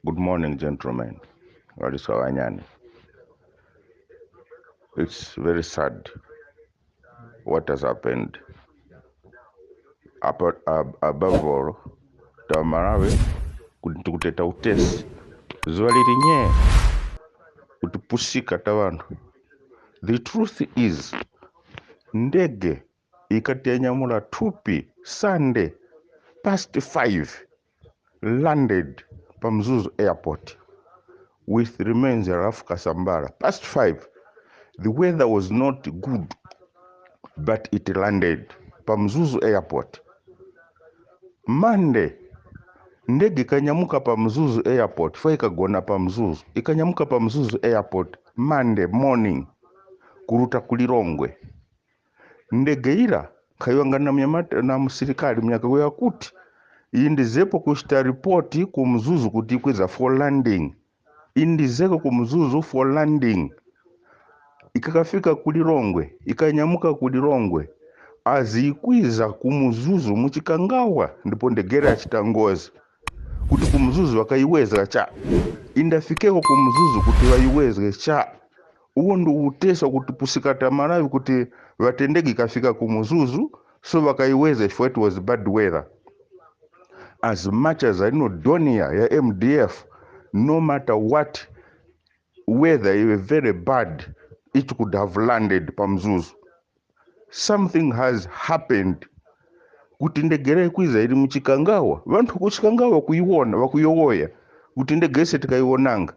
Good morning, gentlemen. Waliso Wanyani. It's very sad what has happened. Above all, Tamarawe kuteta utesi zwalilinye kutupusika tawantu. The truth is, ndege ikatianyamula tupi Sunday past 5 landed Pamzuzu Airport with remains of Kasambara. Past 5, the weather was not good, but it landed Pamzuzu Airport. Monday, ndege ikanyamuka Pamzuzu Airport, fo ikagona Pamzuzu, ikanyamuka Pamzuzu Airport Monday morning kuruta kulirongwe. Ndege ila kayongana na musirikali mnyaka wewa kuti indizepo kushita ripoti kumzuzu kuti kweza for landing. Indizeko kumzuzu for landing. Ikakafika kulirongwe, ikanyamuka kulirongwe, azikwiza kumuzuzu muchikangawa ndipo ndegera achitangozi kuti kumuzuzu wakaiweza cha indafikeko kumuzuzu kuti waiweze cha uwo ndu utesa kuti pusikata Malawi kuti watendegi kafika kumuzuzu so wakaiweze for it was bad weather. As much as I know donia ya MDF, no matter what weather is very bad, it could have landed Pamzuzu. Something has happened kuti ndegere kwiza iri muchikangawa vantu kuchikangawa kuiona wakuyowoya kuti ndegese tikaionanga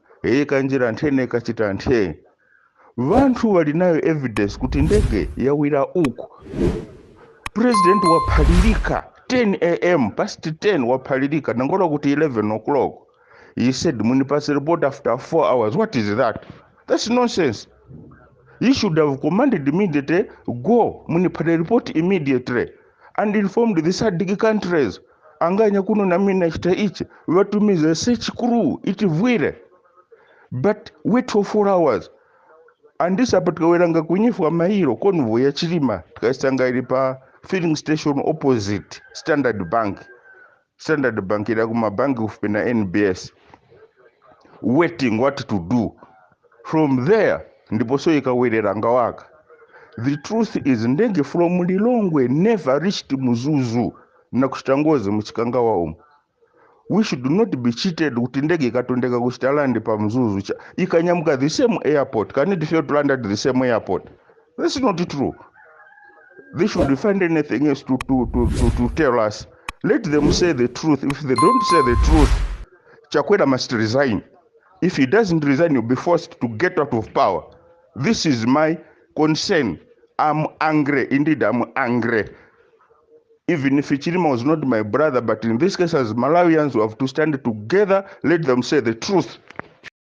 kanjira ntene kachita ntene vantu walinayo evidence kuti ndege yawira uku. President waphalilika 10 am past 10 waphalilika nangola kuti 11 o'clock. He said munipase report after 4 hours. What is that? That's nonsense. You should have commanded immediately, go munipate report immediately and informed the SADC countries. Anganya kuno na mina chita ichi watumize search crew itivwire. But wait for 4 hours. And this apatikaweranga kunyifwa mahiro convoy ya Chilima tukasanga ili pa filling station opposite Standard Bank. Standard Bank ila kuma bank ufipena NBS. Waiting what to do. From there, ndipo so ikawereranga waka. The truth is ndege from Lilongwe never reached Muzuzu na kuchitangozi muchikangawa umu. We should not be cheated kuti ndege ikatondeka kuchita land pa Mzuzu cha ikanyamuka the same airport. Can it fail to land at the same airport? That's not true. They should find anything else to tell us. Let them say the truth. If they don't say the truth, Chakwera must resign. If he doesn't resign, he'll be forced to get out of power. This is my concern. I'm angry. Indeed, I'm angry. Even if Chilima was not my brother, but in this case, as Malawians, we have to stand together. Let them say the truth.